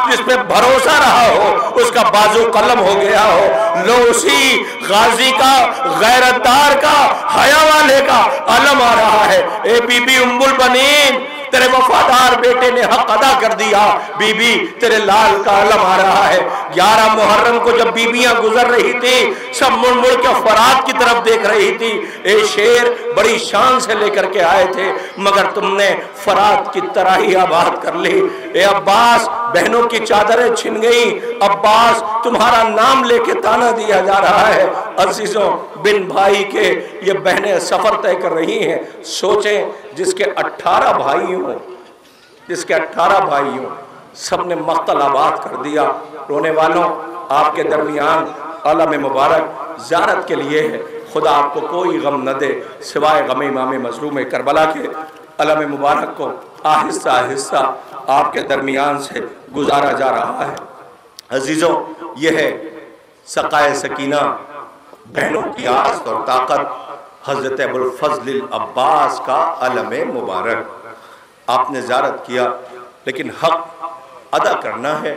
جس پہ بھروسہ رہا ہو اس کا بازو قلم ہو گیا ہو، لو اسی غازی کا، غیرتدار کا، حیا والے کا علم آ رہا ہے۔ اے بی بی ام البنین، تیرے وفادار بیٹے نے حق ادا کر دیا، بی بی تیرے لال کا علم آ رہا ہے۔ 11 محرم کو جب بیبیاں گزر رہی تھی، سب مڑ مڑ کے فرات کی طرف دیکھ رہی تھی۔ اے شیر بڑی شان سے لے کر کے آئے تھے، مگر تم نے فرات کی طرح ہی آباد کر لی۔ اے عباس، بہنوں کی چادریں چھن گئی، عباس تمہارا نام لے کے تانا دیا جا رہا ہے۔ عزیزوں، بن بھائی کے یہ بہنیں سفر طے کر رہی ہیں۔ سوچیں، جس کے 18 بھائی ہوں، جس کے 18 بھائی ہوں، سب نے مقتل آباد کر دیا۔ رونے والوں، آپ کے درمیان علم مبارک زیارت کے لیے ہے۔ خدا آپ کو کوئی غم نہ دے سوائے غم امام مظلوم کربلا کے۔ علم مبارک کو آہستہ آہستہ آپ کے درمیان سے گزارا جا رہا ہے۔ عزیزوں، یہ ہے سقائے سکینہ، بہنوں کی آست اور طاقت، حضرت ابو الفضل العباس کا علم مبارک۔ آپ نے زیارت کیا، لیکن حق ادا کرنا ہے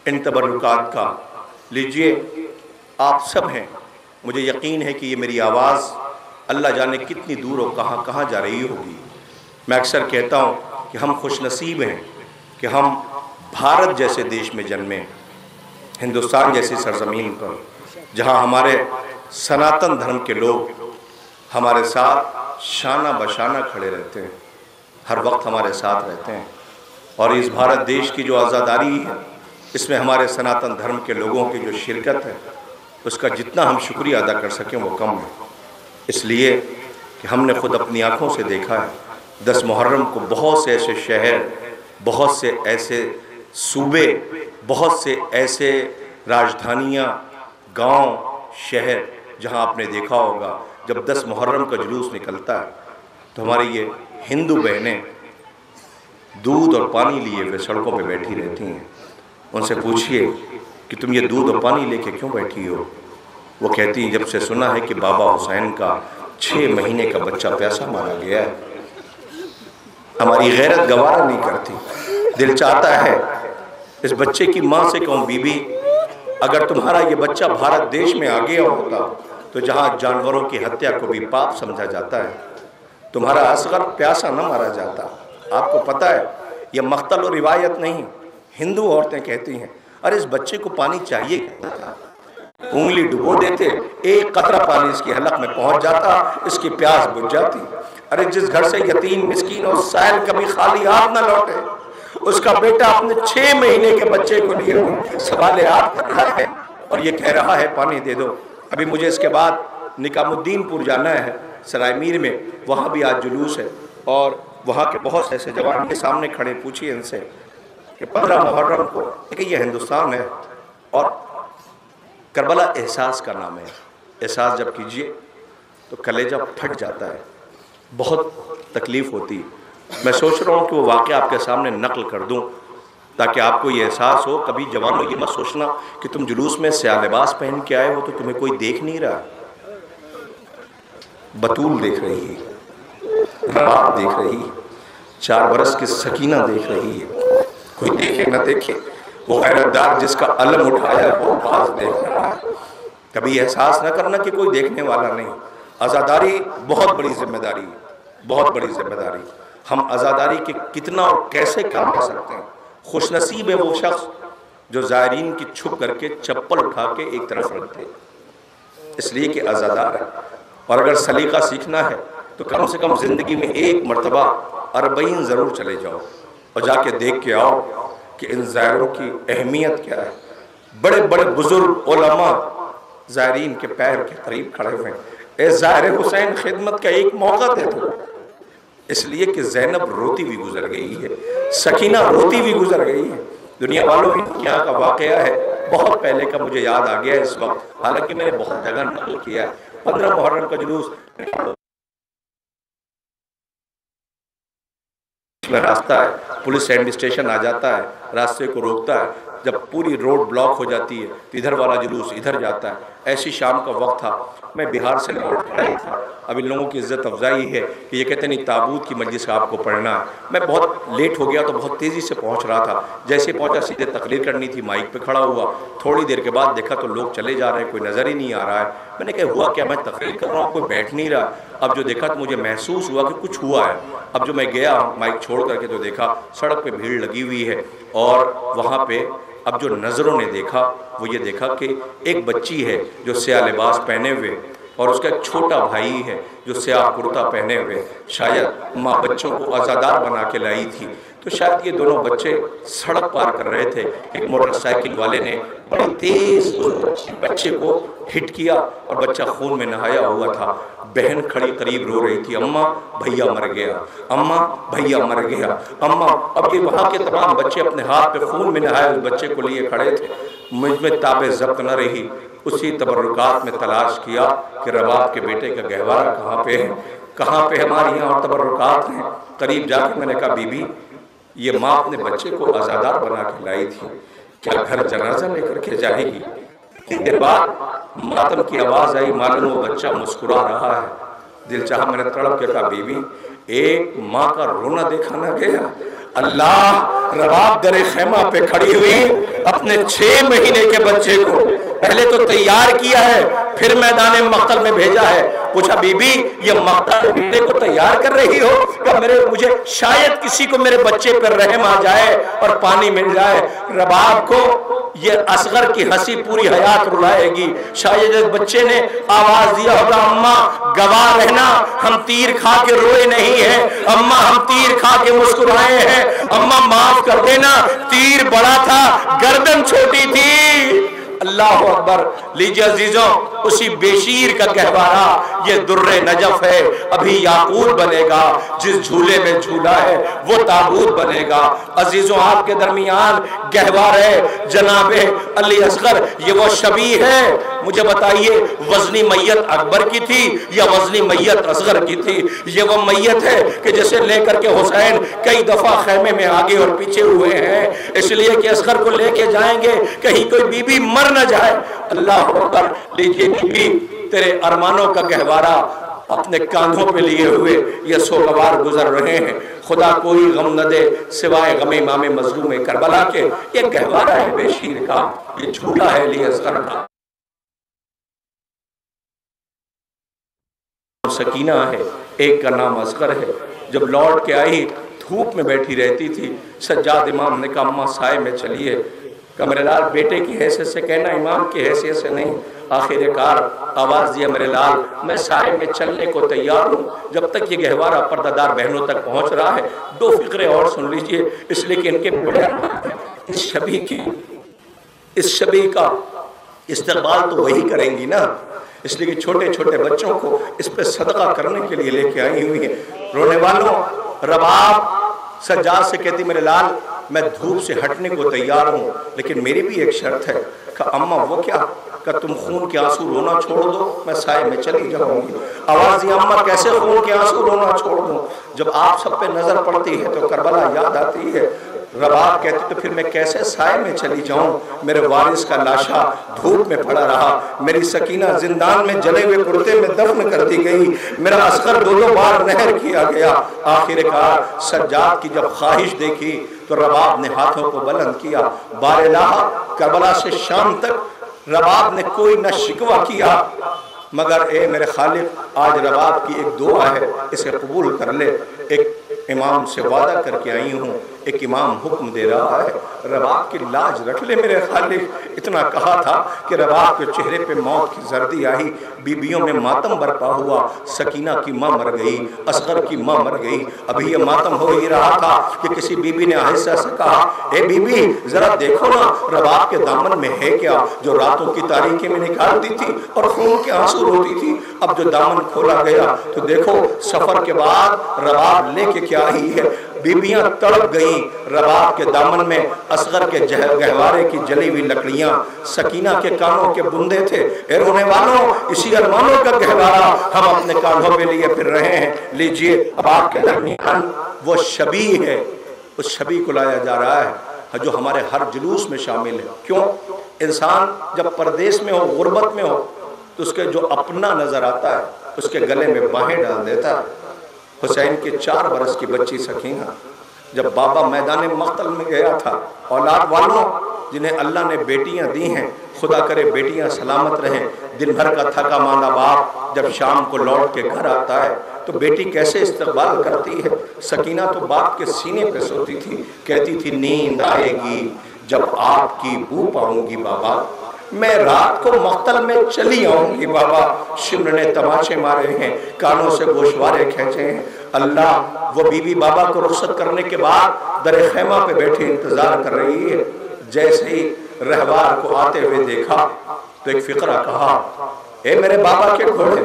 ان تبرکات کا۔ لیجئے، آپ سب ہیں، مجھے یقین ہے کہ یہ میری آواز اللہ جانے کتنی دور و کہاں کہاں جا رہی ہوگی۔ میں اکثر کہتا ہوں کہ ہم خوش نصیب ہیں کہ ہم بھارت جیسے دیش میں جنمے، ہندوستان جیسی سرزمین پر، جہاں ہمارے سناتن دھرم کے لوگ ہمارے ساتھ شانہ بشانہ کھڑے رہتے ہیں، ہر وقت ہمارے ساتھ رہتے ہیں۔ اور اس بھارت دیش کی جو آزاداری ہے، اس میں ہمارے سناتن دھرم کے لوگوں کی جو شرکت ہے، اس کا جتنا ہم شکریہ ادا کر سکیں وہ کم ہے۔ اس لیے کہ ہم نے خود اپنی آنکھوں سے دیکھا ہے، 10 محرم کو بہت سے ایسے شہر، بہت سے ایسے صوبے، بہت سے ایسے راجدھانیاں، گاؤں، شہر، جہاں آپ نے دیکھا ہوگا جب 10 محرم کا جلوس نکلتا ہے تو ہماری یہ ہندو بہنیں دودھ اور پانی لیے ہوئے سڑکوں پہ بیٹھی رہتی ہیں۔ ان سے پوچھئے کہ تم یہ دودھ اور پانی لے کے کیوں بیٹھی ہو؟ وہ کہتی ہیں جب سے سنا ہے کہ بابا حسین کا 6 مہینے کا بچہ پیاسا مارا گیا ہے، ہماری غیرت گوارا نہیں کرتی، دل چاہتا ہے اس بچے کی ماں سے کہوں بی بی اگر تمہارا یہ بچہ بھارت دیش میں آ گیا ہوتا تو جہاں جانوروں کی ہتیا کو بھی پاپ سمجھا جاتا ہے، تمہارا اصغر پیاسا نہ مارا جاتا۔ آپ کو پتہ ہے یہ مقتل و روایت نہیں، ہندو عورتیں کہتی ہیں ارے اس بچے کو پانی چاہیے، انگلی ڈبو دیتے، ایک قطرہ پانی اس کی حلق میں پہنچ جاتا، اس کی پیاس بجھ جاتی۔ ارے جس گھر سے یتیم مسکین اور سائل کبھی خالی ہاتھ نہ لوٹے، اس کا بیٹا اپنے 6 مہینے کے بچے کو لیے سوال ہاتھ کر رہا ہے اور یہ کہہ رہا ہے پانی دے دو۔ ابھی مجھے اس کے بعد نکام الدین پور جانا ہے سرائے میر میں، وہاں بھی آج جلوس ہے اور وہاں کے بہت سے ایسے جوان کے سامنے کھڑے، پوچھئے ان سے کہ 15 محرم کو، کہ یہ ہندوستان ہے اور کربلا احساس کا نام ہے، احساس جب کیجئے تو کلیجہ پھٹ جاتا ہے، بہت تکلیف ہوتی۔ میں سوچ رہا ہوں کہ وہ واقعہ آپ کے سامنے نقل کر دوں تاکہ آپ کو یہ احساس ہو۔ کبھی جوانوں یہ مت سوچنا کہ تم جلوس میں سیاہ لباس پہن کے آئے ہو تو تمہیں کوئی دیکھ نہیں رہا، بطول دیکھ رہی ہے، رات دیکھ رہی ہے، 4 برس کی سکینہ دیکھ رہی ہے، کوئی دیکھے نہ دیکھے وہ غیرتدار جس کا علم اٹھایا وہ باز دیکھ رہا ہے۔ کبھی احساس نہ کرنا کہ کوئی دیکھنے والا نہیں۔ عزاداری بہت بڑی ذمہ داری، بہت بڑی ذمہ داری۔ ہم عزاداری کے کتنا اور کیسے کام کر سکتے ہیں؟ خوش نصیب ہے وہ شخص جو زائرین کی چھپ کر کے چپل اٹھا کے ایک طرف رکھ دے، اس لیے کہ عزادار ہے۔ اور اگر سلیقہ سیکھنا ہے تو کم سے کم زندگی میں ایک مرتبہ 40 ضرور چلے جاؤ اور جا کے دیکھ کے آؤ کہ ان زائروں کی اہمیت کیا ہے۔ بڑے بڑے بزرگ علماء زائرین کے پیر کے قریب کھڑے ہوئے ہیں، اے زائر حسین خدمت کا ایک موقع دے دو، اس لیے کہ زینب روتی بھی گزر گئی ہے، سکینہ روتی بھی گزر گئی ہے۔ دنیا والوں یہاں کا واقعہ ہے، بہت پہلے کا مجھے یاد آ گیا اس وقت، حالانکہ میں نے بہت جگہ نقل کیا ہے۔ 15 محرم کا جلوس میں راستہ ہے، پولیس اینڈ اسٹیشن آ جاتا ہے، راستے کو روکتا ہے، جب پوری روڈ بلاک ہو جاتی ہے تو ادھر والا جلوس ادھر جاتا ہے، ایسی شام کا وقت تھا، میں بہار سے لوٹ کے آئی تھا. اب ان لوگوں کی عزت افزائی ہے کہ یہ کہتے نہیں تابوت کی مجلس آپ کو پڑھنا ہے. میں بہت لیٹ ہو گیا تو بہت تیزی سے پہنچ رہا تھا. جیسے پہنچا سیدھے تقریر کرنی تھی، مائک پہ کھڑا ہوا. تھوڑی دیر کے بعد دیکھا تو لوگ چلے جا رہے ہیں، کوئی نظر ہی نہیں آ رہا ہے. میں نے کہا ہوا کیا، میں تقریر کر رہا ہوں کوئی بیٹھ نہیں رہا. اب جو دیکھا تو مجھے محسوس ہوا کہ کچھ ہوا ہے. اب جو میں گیا مائک چھوڑ کر کے تو دیکھا سڑک پہ بھیڑ لگی ہوئی ہے، اور وہاں پہ اب جو نظروں نے دیکھا وہ یہ دیکھا کہ ایک بچی ہے جو سیاہ لباس پہنے ہوئے، اور اس کا ایک چھوٹا بھائی ہے جو سیاہ کرتا پہنے ہوئے. شاید ماں بچوں کو عزادار بنا کے لائی تھی. تو شاید یہ دونوں بچے سڑک پار کر رہے تھے. ایک موٹر سائیکل والے نے بڑی تیز بچے کو ہٹ کیا اور بچہ خون میں نہایا ہوا تھا. بہن کھڑی قریب رو رہی تھی، اماں بھیا مر گیا، اماں بھیا مر گیا، اماں. اب یہ وہاں کے تمام بچے اپنے ہاتھ پہ خون میں نہائے اس بچے کو لیے کھڑے تھے. مجھ میں تاب ضبط نہ رہی. اسی تبرکات میں تلاش کیا کہ رباب کے بیٹے کا گہوارہ کہاں پہ ہے، کہاں پہ ہماری یہاں اور تبرکات ہیں. قریب جا کے میں نے کہا بی بی یہ ماں اپنے بچے کو عزادار بنا کے لائی تھی، کیا گھر جنازہ لے کر کے جائے گی؟ ایک دیر بعد ماتم کی آواز آئی، معلوم وہ بچہ مسکرا رہا ہے. دل چاہا میں نے تڑپ کے کہا بی بی ایک ماں کا رونا دیکھا نہ گیا. اللہ رباب در خیمہ پہ کھڑی ہوئی اپنے 6 مہینے کے بچے کو پہلے تو تیار کیا ہے، پھر میدان مقتل میں بھیجا ہے. پوچھا بی بی یہ مقتل بیٹے کو تیار کر رہی ہو کہ مجھے شاید کسی کو میرے بچے پر رحم آ جائے اور پانی مل جائے. رباب کو یہ اصغر کی ہنسی پوری حیات رلائے گی. شاید اس بچے نے آواز دیا ہوگا اماں گواہ رہنا ہم تیر کھا کے روئے نہیں ہیں، اماں ہم تیر کھا کے مسکرائے ہیں، اماں معاف کر دینا تیر بڑا تھا گردن چھوٹی تھی. اللہ اکبر. لیجیے عزیزوں اسی بیشیر کا گہوارہ یہ در نجف ہے. ابھی یاقوت بنے گا، جس جھولے میں جھولا ہے وہ تابوت بنے گا. عزیزوں آپ کے درمیان گہوارہ جناب علی اصغر یہ وہ شبیہ ہے. مجھے بتائیے وزنی میت اکبر کی تھی یا وزنی میت اصغر کی تھی؟ یہ وہ میت ہے کہ جسے لے کر کے حسین کئی دفعہ خیمے میں آگے اور پیچھے ہوئے ہیں، اس لیے کہ اصغر کو لے کے جائیں گے کہیں کوئی بی بی مر نہ جائے. اللہ اکبر. لیجیے بی بی تیرے ارمانوں کا گہوارہ اپنے کاندھوں پہ لیے ہوئے یہ سوگوار گزر رہے ہیں. خدا کوئی غم نہ دے سوائے غم امام مظلوم کربلا کے. یہ گہوارہ ہے بیشیر کا، یہ جھولا ہے علی اصغر کا. سکینہ ہے، ایک کا نام اصغر ہے. جب لوٹ کے آئی دھوپ میں بیٹھی رہتی تھی. سجاد امام نے کہا اماں سائے میں چلیے. کہ میرے لال بیٹے کی حیثیت سے کہنا، امام کی حیثیت سے نہیں. آخر کار آواز دیا میرے لال میں سائے میں چلنے کو تیار ہوں جب تک یہ گہوارہ پردہ دار بہنوں تک پہنچ رہا ہے. 2 فقرے اور سن لیجئے، اس لیے کہ ان کے بڑے اس شبیہ کا استقبال تو وہی کریں گی نا، اس لیے کہ چھوٹے چھوٹے بچوں کو اس پہ صدقہ کرنے کے لیے لے کے آئی ہوئی ہیں. رونے والوں رباب سجاد سے کہتی میرے لال میں دھوپ سے ہٹنے کو تیار ہوں لیکن میری بھی ایک شرط ہے. کہ اماں وہ کیا؟ کہ تم خون کے آنسو رونا چھوڑ دو میں سائے میں چلی جاؤں گی. آواز دی اماں کیسے خون کے آنسو رونا چھوڑ دوں؟ جب آپ سب پہ نظر پڑتی ہے تو کربلا یاد آتی ہے. رباب کہتی تو پھر میں کیسے سائے میں چلی جاؤں؟ میرے وارث کا لاشا دھوپ میں پڑا رہا، میری سکینہ زندان میں جلے ہوئے کرتے میں دفن کر دی گئی، میرا اصغر 2 بار نہر کیا گیا. آخر کار سجاد کی جب خواہش دیکھی تو رباب نے ہاتھوں کو بلند کیا. بارالہ کربلا سے شام تک رباب نے کوئی نہ شکوہ کیا، مگر اے میرے خالق آج رباب کی ایک دعا ہے اسے قبول کر لے. ایک امام سے وعدہ کر کے آئی ہوں، ایک امام حکم دے رہا ہے رباب کی لاج رکھ لے میرے خالق. اتنا کہا تھا کہ رباب کے چہرے پہ موت کی زردی آئی. بیویوں میں ماتم برپا ہوا. سکینہ کی ماں مر گئی، اصغر کی ماں مر گئی. ابھی یہ ماتم ہو ہی رہا تھا کہ کسی بیوی نے آہستہ سے کہا اے بی بی ذرا دیکھو نا رباب کے دامن میں ہے کیا جو راتوں کی تاریکی میں نکالتی تھی اور خون کے آنسو روتی تھی. اب جو دامن کھولا گیا تو دیکھو سفر کے بعد رباب لے کے کیا ہی ہے. بیبیاں تڑپ گئیں رباب کے دامن میں. اصغر کے گہوارے کی جلی ہوئی لکڑیاں سکینہ کے کانوں کے بندے تھے. اے رونے والوں اسی ارمانوں کا گہوارہ ہم اپنے کانوں پہ لیے پھر رہے ہیں. لیجئے اب آپ کے درمیان وہ شبیہ ہے، اس شبیہ کو لایا جا رہا ہے جو ہمارے ہر جلوس میں شامل ہے. کیوں؟ انسان جب پردیس میں ہو، غربت میں ہو، تو اس کے جو اپنا نظر آتا ہے اس کے گلے میں باہیں ڈال دیتا ہے۔ حسین کے 4 برس کی بچی سکینہ جب بابا میدان مقتل میں گیا تھا، اولاد والوں جنہیں اللہ نے بیٹیاں دی ہیں، خدا کرے بیٹیاں سلامت رہیں، دن بھر کا تھکا ماندہ باپ جب شام کو لوٹ کے گھر آتا ہے تو بیٹی کیسے استقبال کرتی ہے۔ سکینہ تو باپ کے سینے پہ سوتی تھی، کہتی تھی نیند آئے گی جب آپ کی بو پاؤں گی بابا، میں رات کو مقتل میں چلی آؤں گی بابا۔ شمر نے تماشے مارے ہیں، کانوں سے گوشوارے کھینچے ہیں۔ اللہ وہ بی بی بابا کو رخصت کرنے کے بعد در خیمہ پہ بیٹھے انتظار کر رہی ہے۔ جیسے ہی رہوار کو آتے ہوئے دیکھا تو ایک فقرہ کہا، اے میرے بابا کے گھوڑے،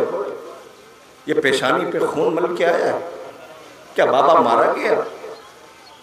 یہ پیشانی پہ خون مل کے آیا ہے، کیا بابا مارا گیا؟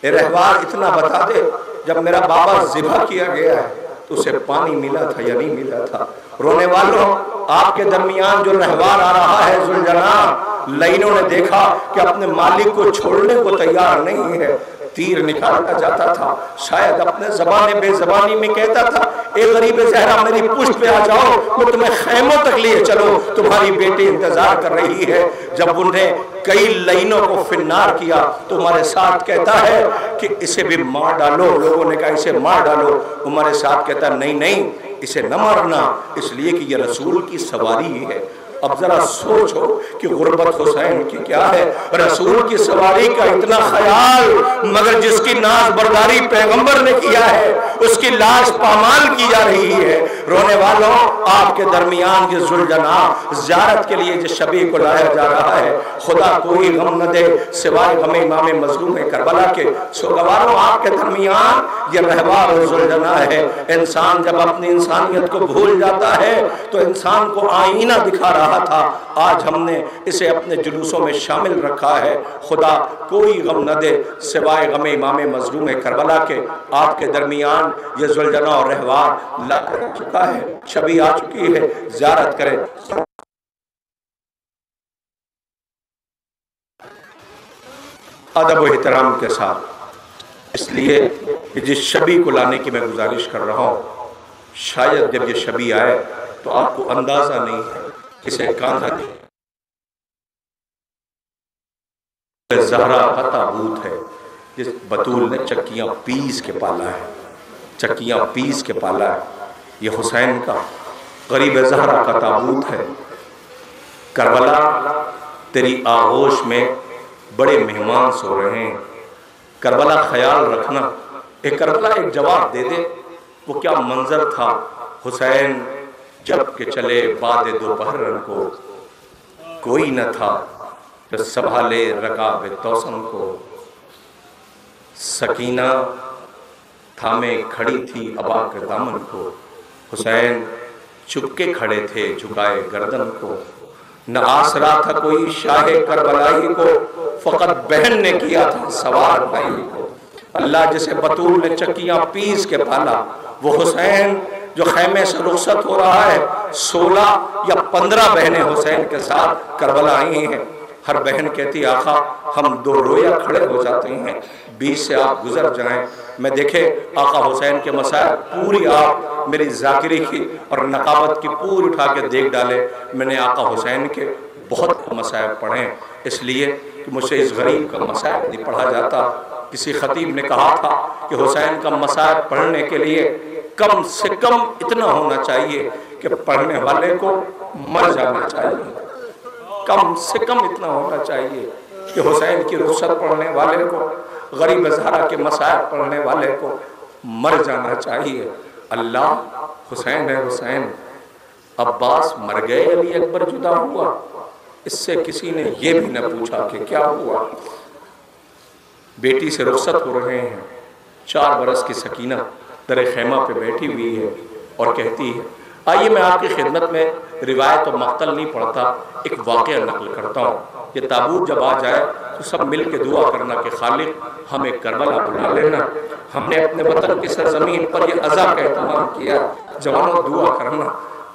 اے رہوار اتنا بتا دے، جب میرا بابا ذبح کیا گیا ہے تو اسے پانی ملا تھا یا نہیں ملا تھا؟ رونے والوں، آپ کے درمیان جو رہوار آ رہا ہے ذوالجلال، لائنوں نے دیکھا کہ اپنے مالک کو چھوڑنے کو تیار نہیں ہے، تیر نکالتا جاتا تھا، شاید اپنے زبان بے زبانی میں کہتا تھا، اے غریب زہرا میری پشت پہ آ جاؤ، میں تمہیں خیموں تک لیے چلو، تمہاری بیٹی انتظار کر رہی ہے۔ جب انہیں کئی لائنوں کو فنار کیا تو ہمارے ساتھ کہتا ہے کہ اسے بھی مار ڈالو، لوگوں نے کہا اسے مار ڈالو، ہمارے ساتھ کہتا نہیں نہیں اسے نہ مارنا، اس لیے کہ یہ رسول کی سواری ہے۔ اب ذرا سوچو کہ غربت حسین کی کیا ہے، رسول کی سواری کا اتنا خیال، مگر جس کی ناز برداری پیغمبر نے کیا ہے اس کی لاش پامال کی جا رہی ہے۔ رونے والوں، آپ کے درمیان یہ ذوالجناح زیارت کے لیے جس شبیہ کو لایا جا رہا ہے، خدا کوئی غم نہ دے سوائے غم امام مظلوم کربلا کے۔ سوگواروں، آپ کے درمیان یہ رہوار ذوالجناح ہے۔ انسان جب اپنی انسانیت کو بھول جاتا ہے تو انسان کو آئینہ دکھا رہا تھا، آج ہم نے اسے اپنے جلوسوں میں شامل رکھا ہے۔ خدا کوئی غم نہ دے سوائے غم امام مظلوم کربلا کے۔ آپ کے درمیان یہ ذوالجناح اور رہوار لا چکا ہے، شبی آ چکی ہے، زیارت کریں۔ ادب و احترام کے ساتھ، اس لیے کہ جس شبی کو لانے کی میں گزارش کر رہا ہوں، شاید جب یہ شبی آئے تو آپ کو اندازہ نہیں ہے اسے کاندھا زہرا کا تابوت ہے جس بطول نے چکیاں پیس کے پالا ہے، چکیاں پیس کے پالا ہے۔ یہ حسین کا غریب زہرا کا تابوت ہے۔ کربلا تیری آغوش میں بڑے مہمان سو رہے ہیں، کربلا خیال رکھنا۔ ایک کربلا ایک جواب دے دے، وہ کیا منظر تھا حسین جب کہ چلے بعد دوپہر کو، کوئی نہ تھا جو سنبھالے رکاب توسن کو، سکینہ تھامے کھڑی تھی ابا کے دامن کو، حسین چپکے کھڑے تھے جھکائے گردن کو، نہ آسرا تھا کوئی شاہ کربلائی کو، فقط بہن نے کیا تھا سوار بھائی کو۔ اللہ جسے بطول نے چکیاں پیس کے پالا، وہ حسین جو خیمے سے رخصت ہو رہا ہے، 16 یا 15 بہنیں حسین کے ساتھ کربلا آئی ہیں۔ ہر بہن کہتی آقا ہم 2 رویا کھڑے ہو جاتے ہیں، 20 سے آپ گزر جائیں۔ میں دیکھے آقا حسین کے مسائل پوری آپ میری ذاکری کی اور نقابت کی پوری اٹھا کے دیکھ ڈالے۔ میں نے آقا حسین کے بہت مسائل پڑھیں، اس لیے کہ مجھ سے اس غریب کا مسائل نہیں پڑھا جاتا۔ کسی خطیب نے کہا تھا کہ حسین کا مسائل پڑھنے کے لیے کم سے کم اتنا ہونا چاہیے کہ پڑھنے والے کو مر جانا چاہیے، کم سے کم اتنا ہونا چاہیے کہ حسین کی رخصت پڑھنے والے کو، غریب زہرا کے مسائل پڑھنے والے کو مر جانا چاہیے۔ اللہ حسین ہے حسین، عباس مر گئے، علی اکبر جدا ہوا، اس سے کسی نے یہ بھی نہ پوچھا کہ کیا ہوا۔ بیٹی سے رخصت ہو رہے ہیں، 4 برس کی سکینہ در خیمہ پہ بیٹھی ہوئی ہے اور کہتی ہے، آئیے میں آپ کی خدمت میں روایت و مقتل نہیں پڑھتا، ایک واقعہ نقل کرتا ہوں۔ یہ تابوت جب آ جائے تو سب مل کے دعا کرنا کہ خالق ہمیں کربلا بلا لینا، ہم نے اپنے وطن کی سرزمین پر یہ عزا کا اہتمام کیا، جوانوں دعا کرنا۔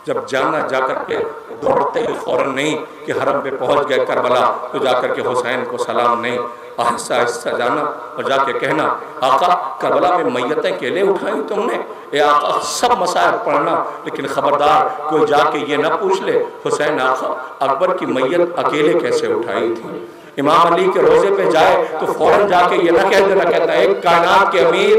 جب جانا جا کر کے دوڑتے ہوئے فوراً نہیں کہ حرم پہ پہنچ گئے کربلا تو جا کر کے حسین کو سلام نہیں، آہستہ آہستہ جانا اور جا کے کہنا آقا کربلا میں میتیں کیلے اٹھائیں تم نے؟ اے آقا سب مسائل پڑھنا لیکن خبردار کوئی جا کے یہ نہ پوچھ لے حسین آقا اکبر کی میت اکیلے کیسے اٹھائی تھی؟ امام علی کے روزے پہ جائے تو فوراً جا کے یہ نہ کہہ دینا، کہتا ہے ایک کائنات کے امیر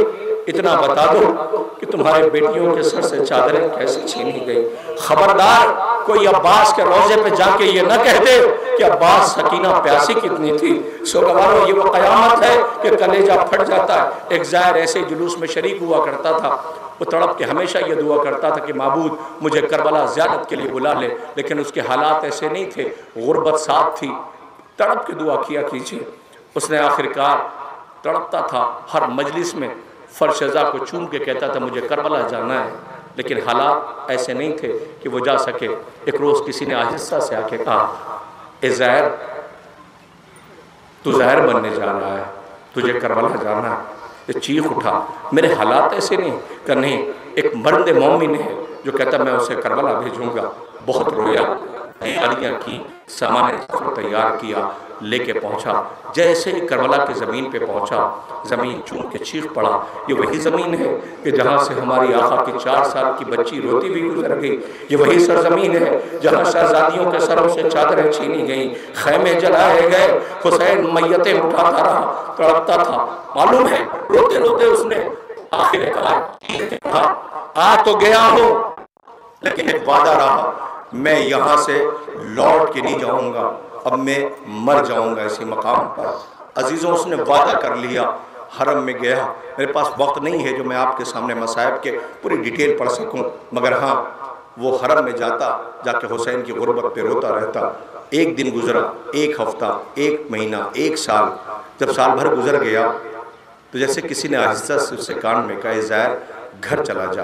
اتنا بتا دو کہ تمہارے بیٹیوں کے سر سے چادریں کیسے چھینی گئی۔ خبردار کوئی عباس کے روزے پہ جا کے یہ نہ کہہ دے کہ عباس سکینہ پیاسی کتنی تھی۔ سوگوارو یہ وہ قیامت ہے کہ کلیجہ پھٹ جاتا ہے۔ ایک زائر ایسے جلوس میں شریک ہوا کرتا تھا، وہ تڑپ کے ہمیشہ یہ دعا کرتا تھا کہ معبود مجھے کربلا زیارت کے لیے بلا لے، لیکن اس کے حالات ایسے نہیں تھے، غربت ساتھ تھی، تڑپ کے دعا کیا کیجیے۔ اس نے آخرکار تڑپتا تھا، ہر مجلس میں فرشزا کو چوم کے کہتا تھا مجھے کربلا جانا ہے، لیکن حالات ایسے نہیں تھے کہ وہ جا سکے۔ ایک روز کسی نے آہستہ سے آ کے کہا اے زہر تو زہر بننے جا رہا ہے، تجھے کربلا جانا ہے۔ یہ چیخ اٹھا میرے حالات ایسے نہیں کہ نہیں، ایک مرد مومن ہے جو کہتا میں اسے کربلا بھیجوں گا۔ بہت رویا، تیاریاں کی، سامان تیار کیا، لے کے پہنچا۔ جیسے ہی کربلا کی زمین پہ پہنچا، زمین چون کے چیخ پڑا یہ وہی زمین ہے کہ جہاں سے ہماری آقا کی 4 سال کی بچی روتی بھی گزر گئی، یہ وہی سرزمین ہے جہاں شہزادیوں کے سروں سے چادریں چھینی گئیں، خیمے جلائے گئے، حسین میتیں اٹھاتا رہا، تڑپتا تھا۔ معلوم ہے روتے روتے اس نے آخر کہا آ تو گیا ہوں لیکن ایک وعدہ رہا، میں یہاں سے لوٹ کے نہیں جاؤں گا، اب میں مر جاؤں گا اسی مقام پر۔ عزیزوں اس نے وعدہ کر لیا۔ حرم میں گیا، میرے پاس وقت نہیں ہے جو میں آپ کے سامنے مصائب کے پوری ڈیٹیل پڑھ سکوں، مگر ہاں وہ حرم میں جاتا، جا کے حسین کی غربت پہ روتا رہتا۔ ایک دن گزرا، ایک ہفتہ، ایک مہینہ، ایک سال۔ جب سال بھر گزر گیا تو جیسے کسی نے آہستہ سے اس سے کان میں کہا اے زہر گھر چلا جا۔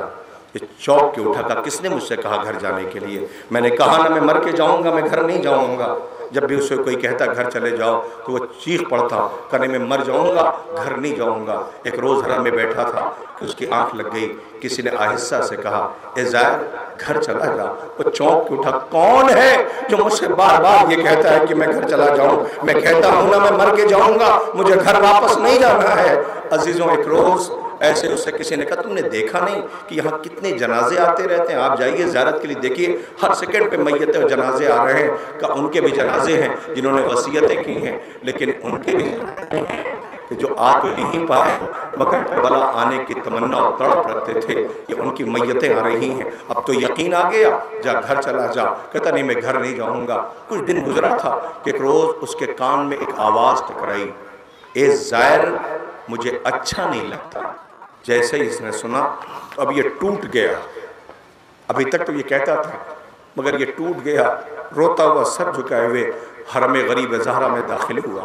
یہ چوک کے اٹھا کہا کس نے مجھ سے کہا گھر جانے کے لیے؟ میں نے کہا نہ میں مر کے جاؤں گا، میں گھر نہیں جاؤں گا۔ جب بھی اسے کوئی کہتا گھر چلے جاؤ تو وہ چیخ پڑتا کہ میں مر جاؤں گا، گھر نہیں جاؤں گا۔ ایک روز حرم میں بیٹھا تھا کہ اس کی آنکھ لگ گئی، کسی نے آہستہ سے کہا اے زہر گھر چلا جا۔ وہ چونک کے اٹھا کون ہے جو مجھ سے بار بار یہ کہتا ہے کہ میں گھر چلا جاؤں؟ میں کہتا ہوں نا میں مر کے جاؤں گا، مجھے گھر واپس نہیں جانا ہے۔ عزیزوں ایک روز ایسے اس سے کسی نے کہا تم نے دیکھا نہیں کہ یہاں کتنے جنازے آتے رہتے ہیں؟ آپ جائیے زیارت کے لیے دیکھیے، ہر سیکنڈ پہ میتیں اور جنازے آ رہے ہیں۔ کہ ان کے بھی جنازے ہیں جنہوں نے وصیتیں کی ہیں، لیکن ان کے بھی کہ جو آ تو نہیں پائے مگر کربلا آنے کی تمنا اور تڑپ رکھتے تھے، یہ ان کی میتیں آ رہی ہیں۔ اب تو یقین آ گیا، جا گھر چلا جا۔ کہتا نہیں میں گھر نہیں جاؤں گا۔ کچھ دن گزرا تھا کہ ایک روز اس کے کان میں ایک آواز ٹکرائی، اے زائر مجھے اچھا نہیں لگتا۔ جیسے ہی اس نے سنا اب یہ ٹوٹ گیا، ابھی تک تو یہ کہتا تھا مگر یہ ٹوٹ گیا، روتا ہوا سر جھکائے ہوئے حرم غریب زہرا میں داخل ہوا۔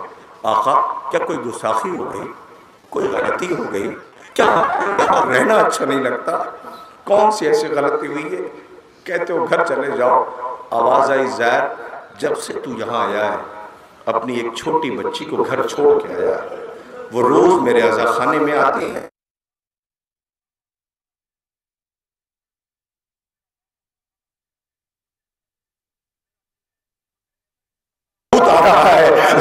آقا کیا کوئی گستاخی ہو گئی؟ کوئی غلطی ہو گئی کیا؟ رہنا اچھا نہیں لگتا؟ کون سی ایسی غلطی ہوئی ہے؟ کہتے ہو گھر چلے جاؤ۔ آواز آئی زہر جب سے تو یہاں آیا ہے اپنی ایک چھوٹی بچی کو گھر چھوڑ کے آیا ہے، وہ روز میرے عزا خانے میں آتی ہیں،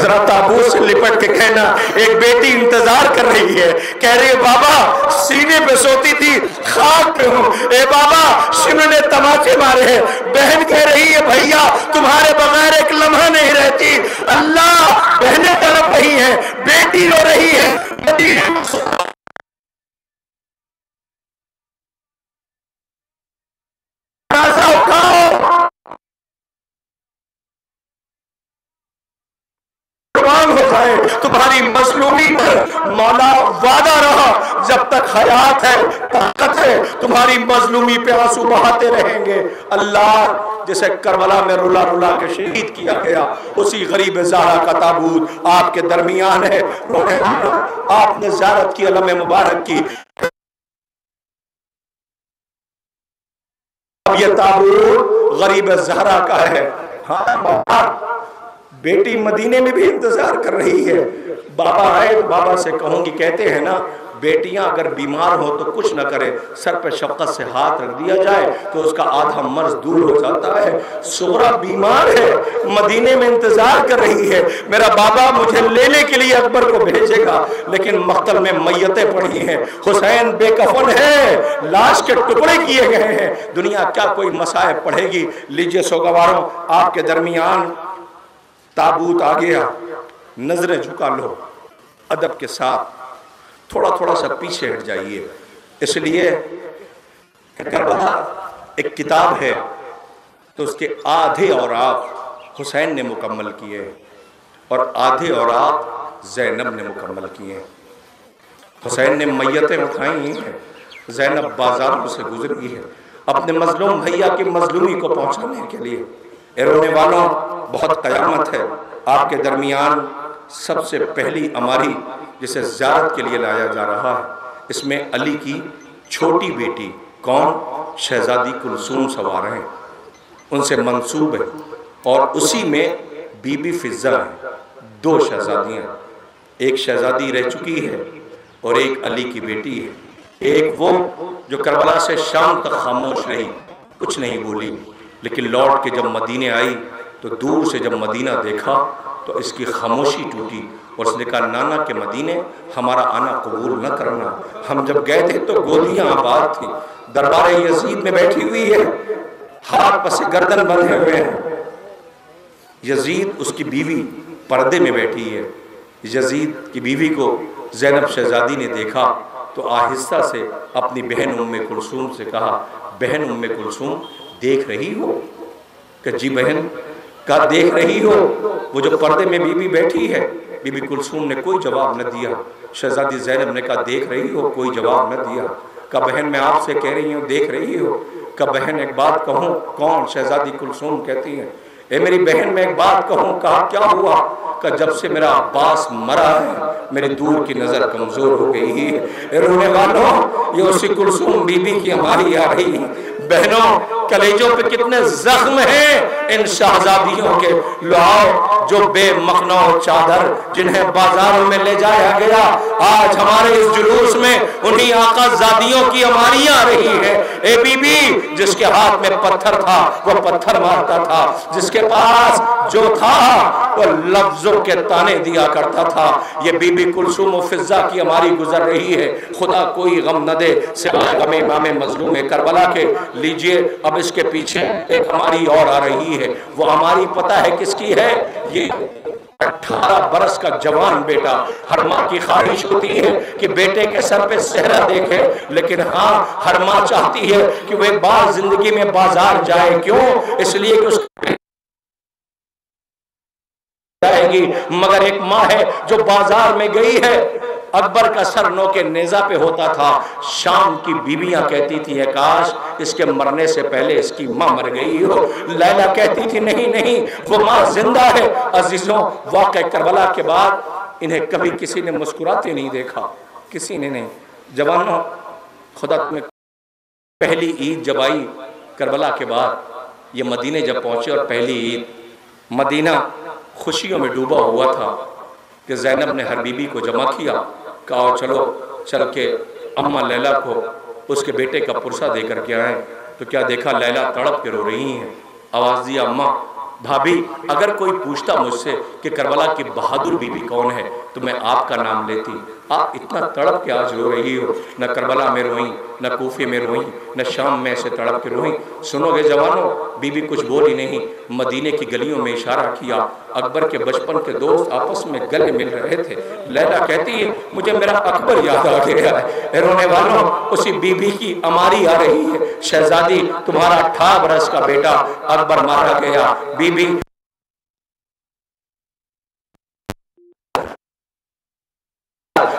ذرا تابوت سے لپٹ کے کہنا ایک بیٹی انتظار کر رہی ہے، کہہ رہی ہے بابا سینے پہ سوتی تھی خاک پہ ہوں، اے بابا سینے نے تماچے مارے ہیں۔ بہن کہہ رہی ہے بھیا تمہارے بغیر ایک لمحہ نہیں رہتی۔ اللہ بہنیں تڑپ رہی ہیں، بیٹی رو رہی ہے، تمہاری مظلومی پر مولا وعدہ رہا جب تک حیات ہے طاقت ہے تمہاری مظلومی پہ آنسو بہاتے رہیں گے۔ اللہ جسے کربلا میں رلا رلا کے شہید کیا گیا اسی غریب زہرا کا تابوت آپ کے درمیان ہے، آپ نے زیارت کی، علم مبارک کی، اب یہ تابوت غریب زہرا کا ہے۔ ہاں بیٹی مدینے میں بھی انتظار کر رہی ہے۔ بابا آئے تو بابا سے کہوں گی، کہتے ہیں نا بیٹیاں اگر بیمار ہو تو کچھ نہ کرے، سر پہ شفقت سے ہاتھ رکھ دیا جائے تو اس کا آدھا مرض دور ہو جاتا ہے۔ سغرا بیمار ہے، مدینے میں انتظار کر رہی ہے، میرا بابا مجھے لینے کے لیے اکبر کو بھیجے گا، لیکن مقتل میں میتیں پڑی ہیں، حسین بے کفن ہے، لاش کے ٹکڑے کیے گئے ہیں، دنیا کیا کوئی مصائب پڑھے گی۔ لیجئے سوگواروں، آپ کے درمیان تابوت آ گیا، نظریں جھکا لو، ادب کے ساتھ تھوڑا تھوڑا سا پیچھے ہٹ جائیے، اس لیے کربلا ایک کتاب ہے تو اس کے آدھے اوراق حسین نے مکمل کیے اور آدھے اوراق زینب نے مکمل کیے۔ حسین نے میتیں اٹھائی ہیں، زینب بازاروں سے گزری ہے اپنے مظلوم بھیا کی مظلومی کو پہنچانے کے لیے۔ اے رونے والوں، بہت قیامت ہے، آپ کے درمیان سب سے پہلی اماری جسے زیارت کے لیے لایا جا رہا ہے، اس میں علی کی چھوٹی بیٹی کون؟ شہزادی کلثوم سوار ہیں، ان سے منسوب ہے، اور اسی میں بی بی فضہ ہیں، دو شہزادیاں، ایک شہزادی رہ چکی ہے اور ایک علی کی بیٹی ہے۔ ایک وہ جو کربلا سے شام تک خاموش رہی، کچھ نہیں بولی، لیکن لوٹ کے جب مدینے آئی تو دور سے جب مدینہ دیکھا تو اس کی خاموشی ٹوٹی اور اس نے کہا نانا کے مدینے ہمارا آنا قبول نہ کرنا، ہم جب گئے تھے تو گودیاں آباد تھی، دربار یزید میں بیٹھی ہوئی ہے، ہاتھ پس گردن بندھے ہوئے ہیں، یزید اس کی بیوی پردے میں بیٹھی ہے۔ یزید کی بیوی کو زینب شہزادی نے دیکھا تو آہستہ سے اپنی بہن ام کلثوم سے کہا، بہن ام کلثوم دیکھ رہی ہو؟ کہ جی بہن، کہا دیکھ رہی ہو وہ جو پردے میں بی بی بیٹھی ہے؟ بی بی کلثوم نے کوئی جواب نہ دیا۔ شہزادی زینب نے کہا دیکھ رہی ہو؟ کوئی جواب نہ دیا۔ کہا بہن میں آپ سے کہہ رہی ہوں دیکھ رہی ہو؟ کہا بہن ایک بات کہوں؟ کون؟ شہزادی کلثوم کہتی ہیں اے میری بہن میں ایک بات کہوں۔ کہا کیا ہوا؟ کہ جب سے میرا عباس مرا ہے میرے دور کی نظر کمزور ہو گئی ہے۔ رونے والوں، یہ اسی کلثوم بی بی کی ہماری آ رہی ہے۔ بہنوں، کلیجوں پہ کتنے زخم ہیں ان شہزادیوں کے، لاؤ جو بے مخنہ و چادر جنہیں بازاروں میں لے جایا گیا، آج ہمارے اس جلوس میں انہی آقا زادیوں کی ہماری آ رہی ہے۔ اے بی بی، جس کے ہاتھ میں پتھر تھا وہ پتھر مارتا تھا، جس کے پاس جو تھا وہ لفظوں کے تانے دیا کرتا تھا، یہ بی بی کلثوم و فضہ کی ہماری گزر رہی ہے۔ خدا کوئی غم نہ دے سوائے غم امام مظلوم کربلا کے۔ لیجئے اب اس کے پیچھے ایک ہماری اور آ رہی ہے، وہ ہماری پتہ ہے کس کی ہے؟ یہ 18 برس کا جوان بیٹا۔ ہر ماں کی خواہش ہوتی ہے کہ بیٹے کے سر پہ صحرا دیکھے، لیکن ہاں ہر ماں چاہتی ہے کہ وہ ایک بار زندگی میں بازار جائے۔ کیوں؟ اس لیے کہ اس جائے گی، مگر ایک ماں ہے جو بازار میں گئی ہے۔ اکبر کا سر نو کے نیزہ پہ ہوتا تھا، شام کی بیویاں کہتی تھی اے کاش اس کے مرنے سے پہلے اس کی ماں مر گئی ہو۔ لیلا کہتی تھی نہیں نہیں وہ ماں زندہ ہے۔ عزیزوں، واقعہ کربلا کے بعد انہیں کبھی کسی نے مسکراتے نہیں دیکھا، کسی نے نہیں۔ جوانوں، خدا تمہیں پہلی عید جب آئی کربلا کے بعد، یہ مدینے جب پہنچے اور پہلی عید، مدینہ خوشیوں میں ڈوبا ہوا تھا کہ زینب نے ہر بی بی کو جمع کیا، کہا چلو چل کے اماں لیلا کو اس کے بیٹے کا پرسہ دے کر کے آئیں۔ تو کیا دیکھا، لیلا تڑپ کے رو رہی ہیں۔ آواز دیا اماں، بھابی اگر کوئی پوچھتا مجھ سے کہ کربلا کی بہادر بی بی کون ہے تو میں آپ کا نام لیتی، آپ اتنا تڑپ کے آج رو رہی ہو، نہ کربلا میں روئیں، نہ کوفے میں روئیں، نہ شام میں ایسے تڑپ کے روئیں۔ سنو گے جوانوں، بی بی کچھ بولی نہیں، مدینے کی گلیوں میں اشارہ کیا۔ اکبر کے بچپن کے دوست آپس میں گلے مل رہے تھے۔ لیلا کہتی ہے مجھے میرا اکبر یاد آ گیا ہے۔ رونے والوں، اسی بی بی کی اماری آ رہی ہے۔ شہزادی تمہارا 18 برس کا بیٹا اکبر مارا گیا، بی بی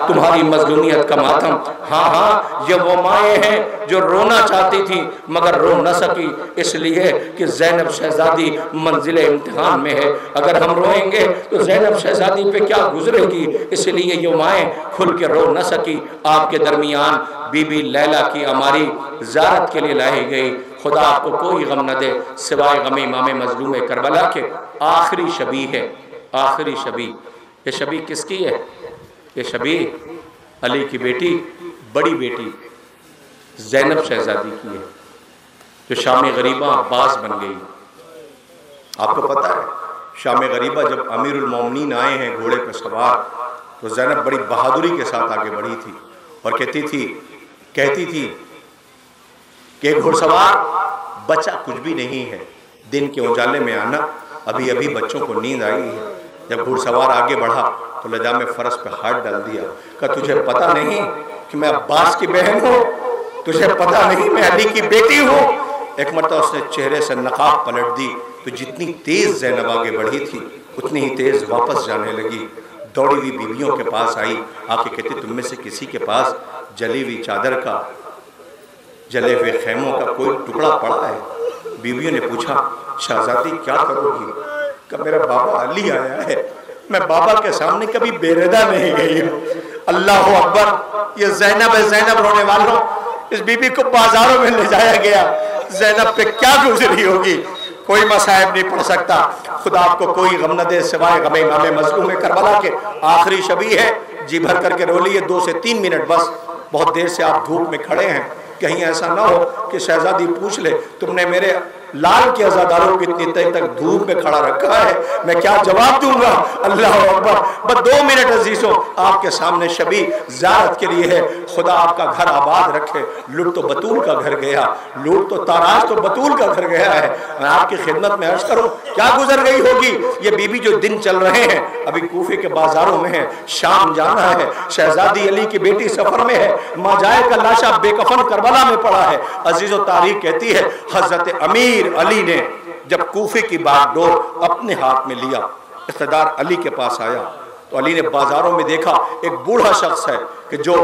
تمہاری مظلومیت کا ماتم۔ ہاں ہاں، یہ وہ مائیں ہیں جو رونا چاہتی تھی مگر رو نہ سکی، اس لیے کہ زینب شہزادی منزل امتحان میں ہے۔ اگر ہم روئیں گے تو زینب شہزادی پہ کیا گزرے گی، اس لیے یہ مائیں کھل کے رو نہ سکی۔ آپ کے درمیان بی بی لیلا کی اماری زیارت کے لیے لائی گئی۔ خدا آپ کو کوئی غم نہ دے سوائے غم امام مظلوم کربلا کے۔ آخری شبی ہے، آخری شبی۔ یہ شبی کس کی ہے؟ یہ شبی علی کی بیٹی بڑی بیٹی زینب شہزادی کی ہے، جو شام غریبہ عباس بن گئی۔ آپ کو پتہ ہے شام غریبہ جب امیر المومنین آئے ہیں گھوڑے پہ سوار، تو زینب بڑی بہادری کے ساتھ آگے بڑھی تھی اور کہتی تھی کہ گھوڑ سوار بچہ کچھ بھی نہیں ہے، دن کے اجالے میں آنا، ابھی بچوں کو نیند آئی ہے۔ جب گھوڑ سوار آگے بڑھا تو لجام فرس پہ ہاتھ ڈال دیا، کہا تجھے پتہ نہیں کہ میں عباس کی بہن ہوں؟ تجھے پتہ نہیں میں علی کی بیٹی ہوں؟ ایک مرتبہ اس نے چہرے سے نقاب پلٹ دی تو جتنی تیز زینب آگے بڑھی تھی اتنی ہی تیز واپس جانے لگی۔ دوڑی ہوئی بیویوں کے پاس آئی، آ کے کہتی تم میں سے کسی کے پاس جلی ہوئی چادر کا، جلے ہوئے خیموں کا کوئی ٹکڑا پڑا ہے؟ بیویوں نے پوچھا شہزادی کیا کرو گی؟ کہ میرا بابا علی آیا ہے، میں بابا کے سامنے کبھی بے ردا نہیں گئی ہوں۔ اللہ اکبر، یہ زینب ہے، زینب رونے والوں، اس بی بی کو بازاروں میں لے جایا گیا، زینب پہ کیا گزری ہوگی؟ کوئی مصائب نہیں پڑھ سکتا، خدا آپ کو کوئی غم نہ دے سوائے غم امام مظلوم کربلا کے۔ آخری شبی ہے، جی بھر کر کے رو لیے 2 سے 3 منٹ بس، بہت دیر سے آپ دھوپ میں کھڑے ہیں، کہیں ایسا نہ ہو کہ شہزادی پوچھ لے تم نے میرے لال کے عزاداروں کو اتنی دیر تک دھوپ میں کھڑا رکھا ہے، میں کیا جواب دوں گا؟ اللہ اکبر، بس 2 منٹ عزیزوں آپ کے سامنے شبی زیارت کے لیے ہے۔ خدا آپ کا گھر آباد رکھے۔ لوٹ تو بطول کا گھر گیا، لوٹ تو تاراج تو بطول کا گھر گیا ہے۔ میں آپ کی خدمت میں عرض کروں کیا گزر گئی ہوگی یہ بی بی جو دن چل رہے ہیں، ابھی کوفے کے بازاروں میں ہے، شام جانا ہے، شہزادی علی کی بیٹی سفر میں ہے، ماجائے کا لاشا بے کفن کربلا میں پڑا ہے۔ عزیز و تاریخ کہتی ہے حضرت امیر علی نے جب کوفے کی باغ ڈور اپنے ہاتھ میں لیا، اقتدار علی کے پاس آیا تو علی نے بازاروں میں دیکھا ایک بوڑھا شخص ہے کہ جو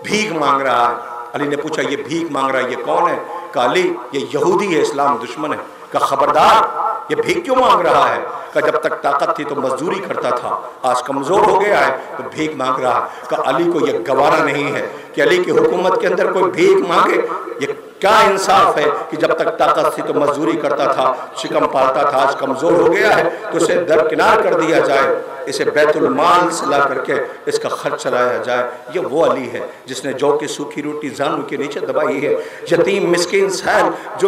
بھیک مانگ رہا ہے۔ علی نے پوچھا یہ بھیک مانگ رہا ہے یہ کون ہے؟ کہا علی یہ یہودی ہے، اسلام دشمن ہے۔ کہا خبردار یہ بھیک کیوں مانگ رہا ہے؟ کہا جب تک طاقت تھی تو مزدوری کرتا تھا، آج کمزور ہو گیا ہے تو بھیک مانگ رہا ہے۔ کہا علی کو یہ گوارا نہیں ہے کہ علی کی حکومت کے اندر کوئی بھیک مانگے، یہ کیا انصاف ہے کہ جب تک طاقت تھی تو مزدوری کرتا تھا، شکم پالتا تھا، آج کمزور ہو گیا ہے تو اسے درکنار کر دیا جائے، اسے بیت المال سے لا کر کے اس کا خرچ چلایا جائے۔ یہ وہ علی ہے جس نے جو کی سوکھی روٹی زانو کے نیچے دبائی ہے، یتیم مسکین سائل جو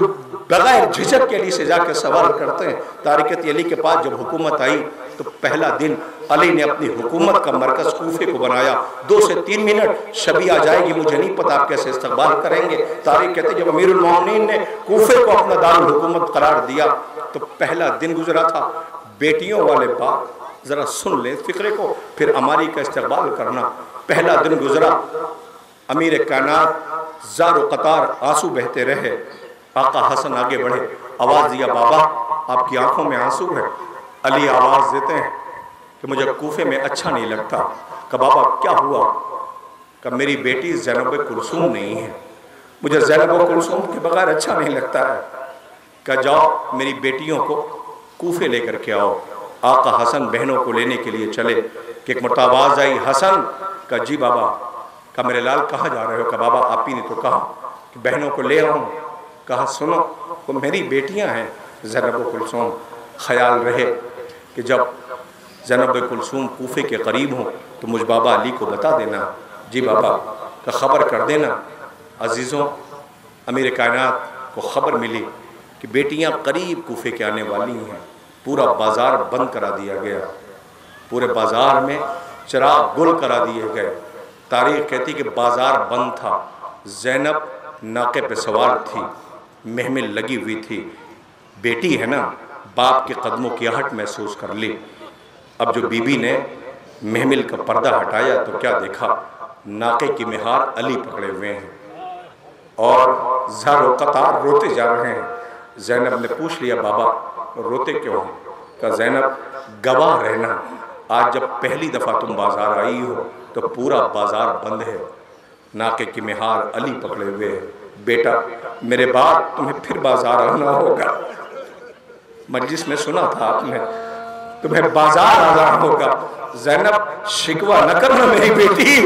بغیر جھجک کے علی سے جا کے سوال کرتے ہیں۔ تارکت علی کے پاس جب حکومت آئی تو پہلا دن علی نے اپنی حکومت کا مرکز کوفے کو بنایا۔ 2 سے 3 منٹ شبی آ جائے گی، مجھے نہیں پتا آپ کیسے استقبال کریں گے۔ تاریخ کہتے ہیں جب امیر المومنین نے کوفے کو اپنا دارالحکومت قرار دیا تو پہلا دن گزرا تھا بیٹیوں والے باپ، ذرا سن لیں فقرے کو پھر اماری کا استقبال کرنا۔ پہلا دن گزرا، امیر کائنات زار و قطار آنسو بہتے رہے، آقا حسن آگے بڑھے، آواز دیا بابا آپ کی آنکھوں میں آنسو ہے۔ علی آواز دیتے ہیں کہ مجھے کوفے میں اچھا نہیں لگتا۔ کہ بابا کیا ہوا؟ کہ میری بیٹی زینب کلثوم نہیں ہے، مجھے زینب کلثوم کے بغیر اچھا نہیں لگتا ہے۔ کہ جاؤ میری بیٹیوں کو کوفے لے کر کے آؤ۔ آقا حسن بہنوں کو لینے کے لیے چلے کہ ایک مرتبہ آواز آئی حسن۔ کہ جی بابا۔ کہ میرے لال کہاں جا رہے ہو؟ کہ بابا آپ ہی نے تو کہا کہ بہنوں کو لے آؤں۔ کہا سنو وہ میری بیٹیاں ہیں زینب و کلثوم، خیال رہے کہ جب زینب کلثوم کوفے کے قریب ہوں تو مجھ بابا علی کو بتا دینا۔ جی بابا۔ کا خبر کر دینا۔ عزیزوں امیر کائنات کو خبر ملی کہ بیٹیاں قریب کوفے کے آنے والی ہیں۔ پورا بازار بند کرا دیا گیا، پورے بازار میں چراغ گل کرا دیے گئے۔ تاریخ کہتی کہ بازار بند تھا، زینب ناقے پہ سوار تھی، محمل لگی ہوئی تھی۔ بیٹی ہے نا، باپ کے قدموں کی آہٹ محسوس کر لی۔ اب جو بی بی نے محمل کا پردہ ہٹایا تو کیا دیکھا؟ ناقے کی مہار علی پکڑے ہوئے ہیں اور زار و قطار روتے جا رہے ہیں۔ زینب نے پوچھ لیا بابا روتے کیوں ہیں؟ کہ زینب گواہ رہنا، آج جب پہلی دفعہ تم بازار آئی ہو تو پورا بازار بند ہے، ناقے کی مہار علی پکڑے ہوئے ہے۔ بیٹا میرے بعد تمہیں پھر بازار آنا ہوگا، مجلس میں سنا تھا آپ نے، تمہیں بازار آنا ہوگا۔ زینب شکوہ نہ کرنا میری بیٹی،